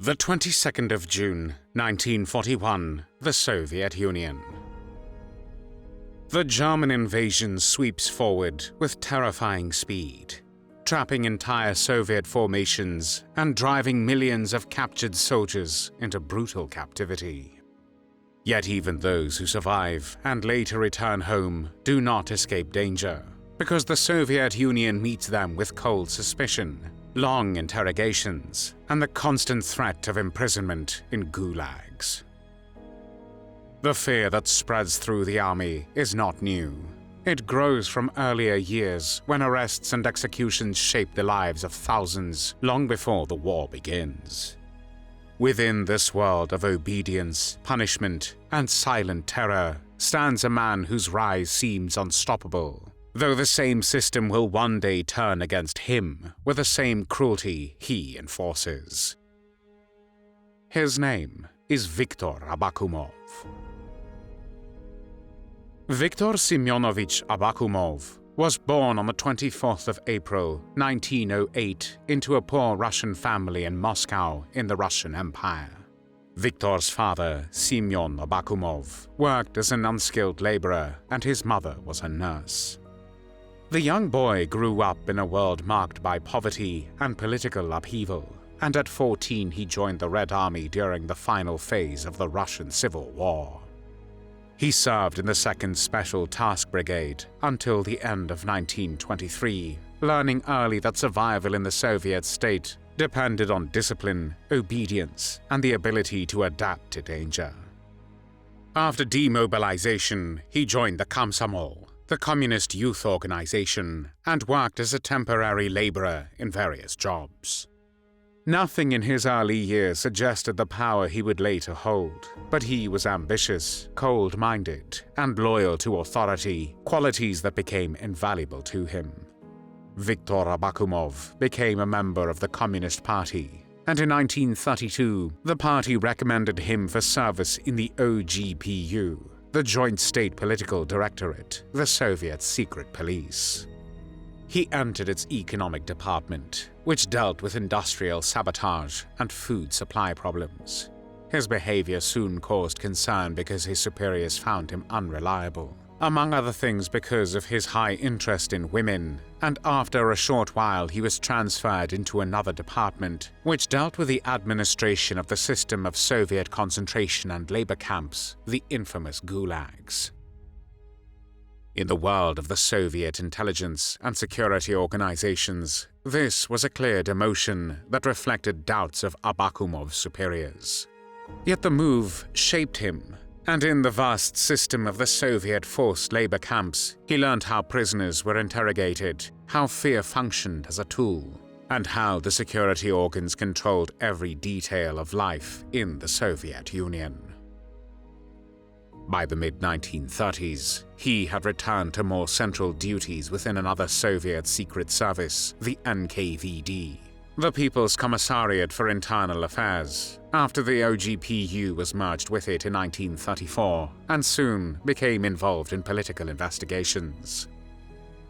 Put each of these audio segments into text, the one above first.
The 22nd of June, 1941, the Soviet Union. The German invasion sweeps forward with terrifying speed, trapping entire Soviet formations and driving millions of captured soldiers into brutal captivity. Yet even those who survive and later return home do not escape danger, because the Soviet Union meets them with cold suspicion, long interrogations, and the constant threat of imprisonment in gulags. The fear that spreads through the army is not new. It grows from earlier years when arrests and executions shaped the lives of thousands long before the war begins. Within this world of obedience, punishment, and silent terror stands a man whose rise seems unstoppable, though the same system will one day turn against him with the same cruelty he enforces. His name is Viktor Abakumov. Viktor Semyonovich Abakumov was born on the 24th of April, 1908, into a poor Russian family in Moscow in the Russian Empire. Viktor's father, Semyon Abakumov, worked as an unskilled laborer, and his mother was a nurse. The young boy grew up in a world marked by poverty and political upheaval, and at 14 he joined the Red Army during the final phase of the Russian Civil War. He served in the 2nd Special Task Brigade until the end of 1923, learning early that survival in the Soviet state depended on discipline, obedience, and the ability to adapt to danger. After demobilization, he joined the Komsomol, the communist youth organization, and worked as a temporary laborer in various jobs. Nothing in his early years suggested the power he would later hold, but he was ambitious, cold-minded, and loyal to authority, qualities that became invaluable to him. Viktor Abakumov became a member of the Communist Party, and in 1932, the party recommended him for service in the OGPU, the Joint State Political Directorate, the Soviet secret police. He entered its economic department, which dealt with industrial sabotage and food supply problems. His behavior soon caused concern because his superiors found him unreliable, among other things because of his high interest in women, and after a short while he was transferred into another department, which dealt with the administration of the system of Soviet concentration and labor camps, the infamous gulags. In the world of the Soviet intelligence and security organizations, this was a clear demotion that reflected doubts of Abakumov's superiors. Yet the move shaped him, and in the vast system of the Soviet forced labor camps, he learned how prisoners were interrogated, how fear functioned as a tool, and how the security organs controlled every detail of life in the Soviet Union. By the mid-1930s, he had returned to more central duties within another Soviet secret service, the nkvd, the People's Commissariat for Internal Affairs, after the OGPU was merged with it in 1934, and soon became involved in political investigations.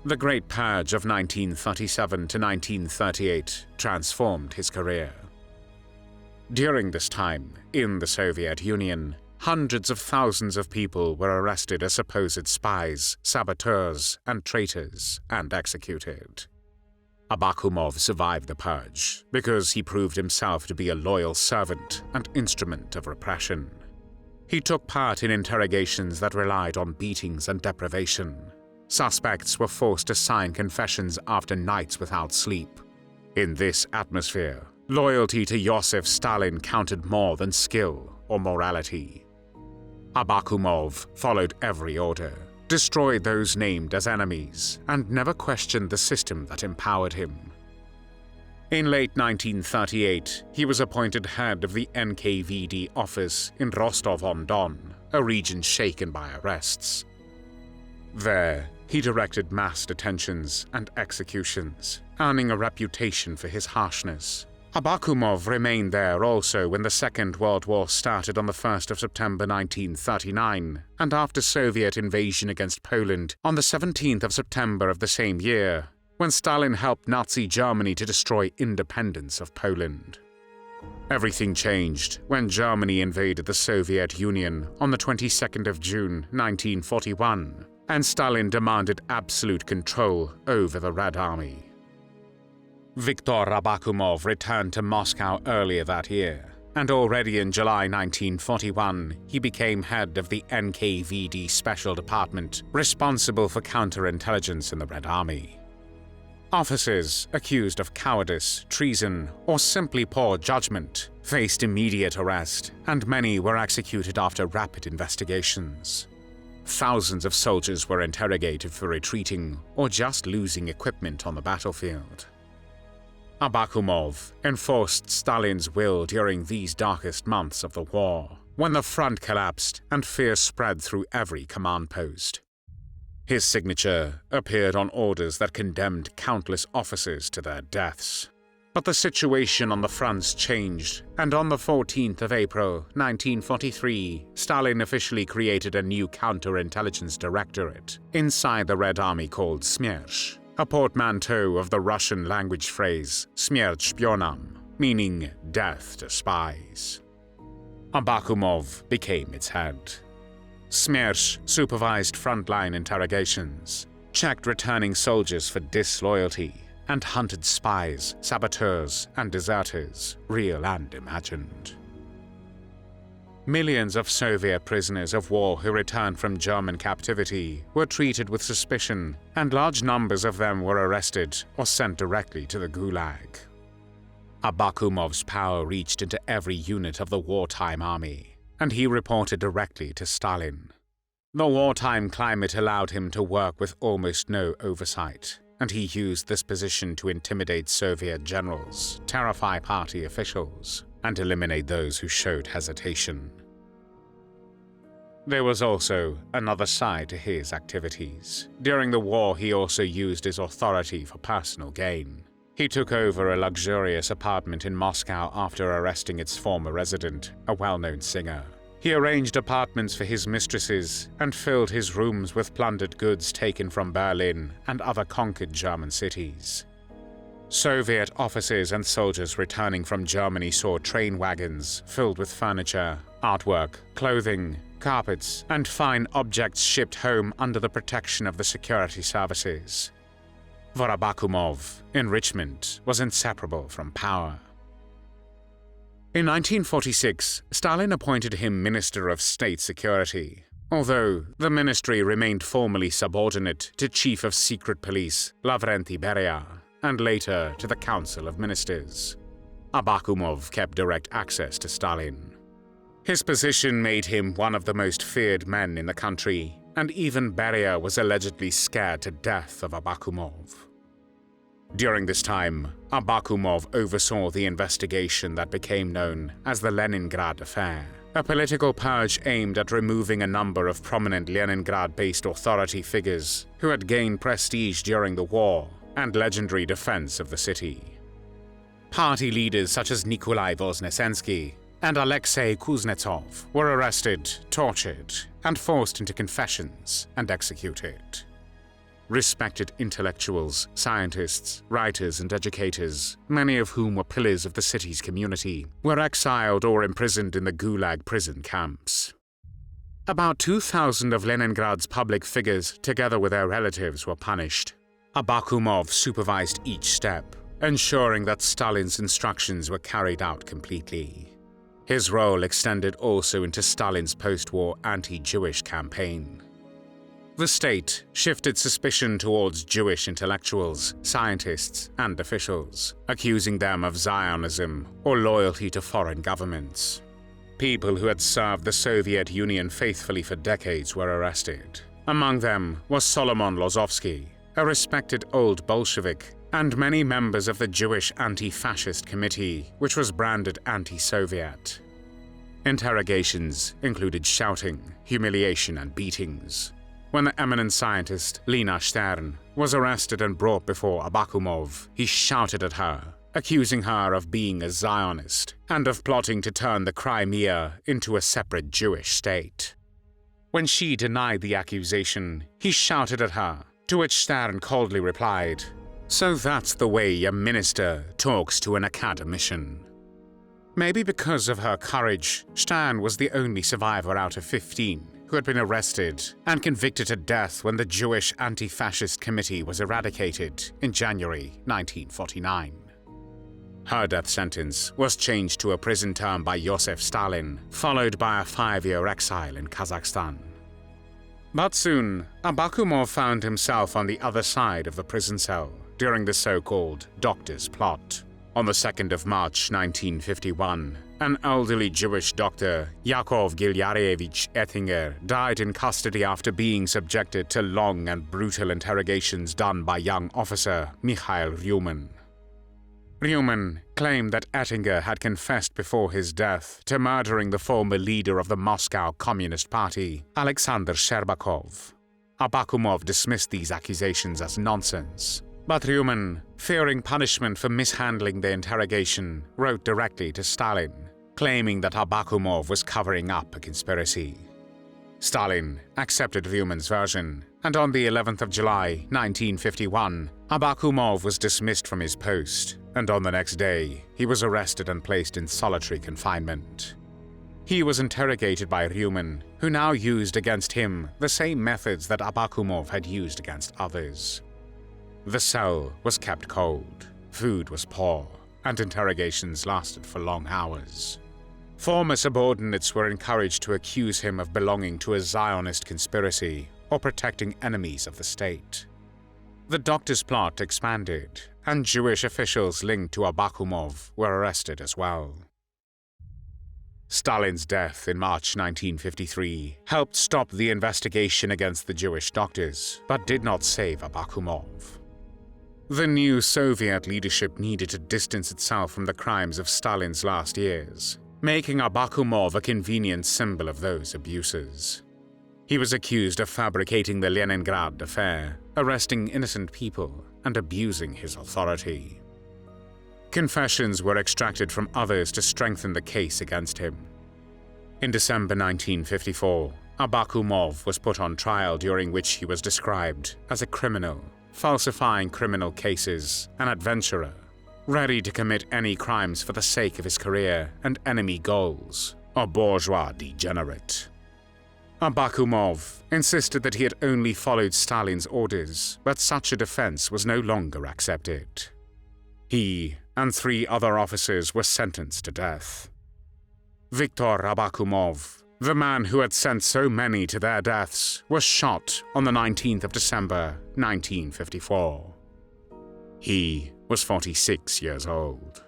The Great Purge of 1937 to 1938 transformed his career. During this time, in the Soviet Union, hundreds of thousands of people were arrested as supposed spies, saboteurs, and traitors, and executed. Abakumov survived the purge because he proved himself to be a loyal servant and instrument of repression. He took part in interrogations that relied on beatings and deprivation. Suspects were forced to sign confessions after nights without sleep. In this atmosphere, loyalty to Joseph Stalin counted more than skill or morality. Abakumov followed every order, destroyed those named as enemies, and never questioned the system that empowered him. In late 1938, he was appointed head of the NKVD office in Rostov-on-Don, a region shaken by arrests. There, he directed mass detentions and executions, earning a reputation for his harshness. Abakumov remained there also when the Second World War started on the 1st of September 1939, and after Soviet invasion against Poland on the 17th of September of the same year, when Stalin helped Nazi Germany to destroy independence of Poland. Everything changed when Germany invaded the Soviet Union on the 22nd of June 1941, and Stalin demanded absolute control over the Red Army. Viktor Abakumov returned to Moscow earlier that year, and already in July 1941, he became head of the NKVD Special Department responsible for counterintelligence in the Red Army. Officers accused of cowardice, treason, or simply poor judgment faced immediate arrest, and many were executed after rapid investigations. Thousands of soldiers were interrogated for retreating or just losing equipment on the battlefield. Abakumov enforced Stalin's will during these darkest months of the war, when the front collapsed and fear spread through every command post. His signature appeared on orders that condemned countless officers to their deaths. But the situation on the fronts changed, and on the 14th of April 1943, Stalin officially created a new counterintelligence directorate inside the Red Army called Smersh, a portmanteau of the Russian language phrase Smersh spionam, meaning death to spies. Abakumov became its head. Smersh supervised frontline interrogations, checked returning soldiers for disloyalty, and hunted spies, saboteurs, and deserters, real and imagined. Millions of Soviet prisoners of war who returned from German captivity were treated with suspicion, and large numbers of them were arrested or sent directly to the Gulag. Abakumov's power reached into every unit of the wartime army, and he reported directly to Stalin. The wartime climate allowed him to work with almost no oversight, and he used this position to intimidate Soviet generals, terrify party officials, and eliminate those who showed hesitation. There was also another side to his activities. During the war, he also used his authority for personal gain. He took over a luxurious apartment in Moscow after arresting its former resident, a well-known singer. He arranged apartments for his mistresses and filled his rooms with plundered goods taken from Berlin and other conquered German cities. Soviet officers and soldiers returning from Germany saw train wagons filled with furniture, artwork, clothing, carpets, and fine objects shipped home under the protection of the security services. For Abakumov, enrichment was inseparable from power. In 1946, Stalin appointed him Minister of State Security, although the ministry remained formally subordinate to Chief of Secret Police Lavrenti Beria, and later to the Council of Ministers. Abakumov kept direct access to Stalin. His position made him one of the most feared men in the country, and even Beria was allegedly scared to death of Abakumov. During this time, Abakumov oversaw the investigation that became known as the Leningrad Affair, a political purge aimed at removing a number of prominent Leningrad-based authority figures who had gained prestige during the war and legendary defense of the city. Party leaders such as Nikolai Voznesensky and Alexei Kuznetsov were arrested, tortured, and forced into confessions and executed. Respected intellectuals, scientists, writers, and educators, many of whom were pillars of the city's community, were exiled or imprisoned in the Gulag prison camps. About 2,000 of Leningrad's public figures, together with their relatives, were punished. Abakumov supervised each step, ensuring that Stalin's instructions were carried out completely. His role extended also into Stalin's post-war anti-Jewish campaign. The state shifted suspicion towards Jewish intellectuals, scientists, and officials, accusing them of Zionism or loyalty to foreign governments. People who had served the Soviet Union faithfully for decades were arrested. Among them was Solomon Lozovsky, a respected old Bolshevik, and many members of the Jewish Anti-Fascist Committee, which was branded anti-Soviet. Interrogations included shouting, humiliation, and beatings. When the eminent scientist Lina Stern was arrested and brought before Abakumov, he shouted at her, accusing her of being a Zionist and of plotting to turn the Crimea into a separate Jewish state. When she denied the accusation, he shouted at her, to which Stern coldly replied, "So that's the way a minister talks to an academician." Maybe because of her courage, Stan was the only survivor out of 15 who had been arrested and convicted to death when the Jewish Anti-Fascist Committee was eradicated in January 1949. Her death sentence was changed to a prison term by Joseph Stalin, followed by a 5-year exile in Kazakhstan. But soon, Abakumov found himself on the other side of the prison cell during the so-called Doctor's Plot. On the 2nd of March 1951, an elderly Jewish doctor, Yakov Gilyarevich Ettinger, died in custody after being subjected to long and brutal interrogations done by young officer Mikhail Ryumin. Ryumin claimed that Ettinger had confessed before his death to murdering the former leader of the Moscow Communist Party, Alexander Sherbakov. Abakumov dismissed these accusations as nonsense. But Ryumin, fearing punishment for mishandling the interrogation, wrote directly to Stalin, claiming that Abakumov was covering up a conspiracy. Stalin accepted Ryumin's version, and on the 11th of July 1951, Abakumov was dismissed from his post, and on the next day, he was arrested and placed in solitary confinement. He was interrogated by Ryumin, who now used against him the same methods that Abakumov had used against others. The cell was kept cold, food was poor, and interrogations lasted for long hours. Former subordinates were encouraged to accuse him of belonging to a Zionist conspiracy or protecting enemies of the state. The Doctor's Plot expanded, and Jewish officials linked to Abakumov were arrested as well. Stalin's death in March 1953 helped stop the investigation against the Jewish doctors, but did not save Abakumov. The new Soviet leadership needed to distance itself from the crimes of Stalin's last years, making Abakumov a convenient symbol of those abuses. He was accused of fabricating the Leningrad Affair, arresting innocent people, and abusing his authority. Confessions were extracted from others to strengthen the case against him. In December 1954, Abakumov was put on trial, during which he was described as a criminal, falsifying criminal cases, an adventurer, ready to commit any crimes for the sake of his career and enemy goals, a bourgeois degenerate. Abakumov insisted that he had only followed Stalin's orders, but such a defense was no longer accepted. He and 3 other officers were sentenced to death. Viktor Abakumov, the man who had sent so many to their deaths, was shot on the 19th of December, 1954. He was 46 years old.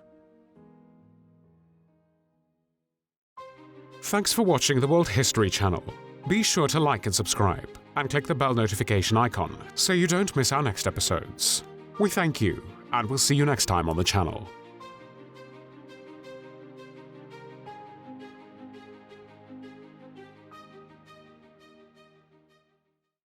Thanks for watching the World History Channel. Be sure to like and subscribe, and click the bell notification icon so you don't miss our next episodes. We thank you, and we'll see you next time on the channel.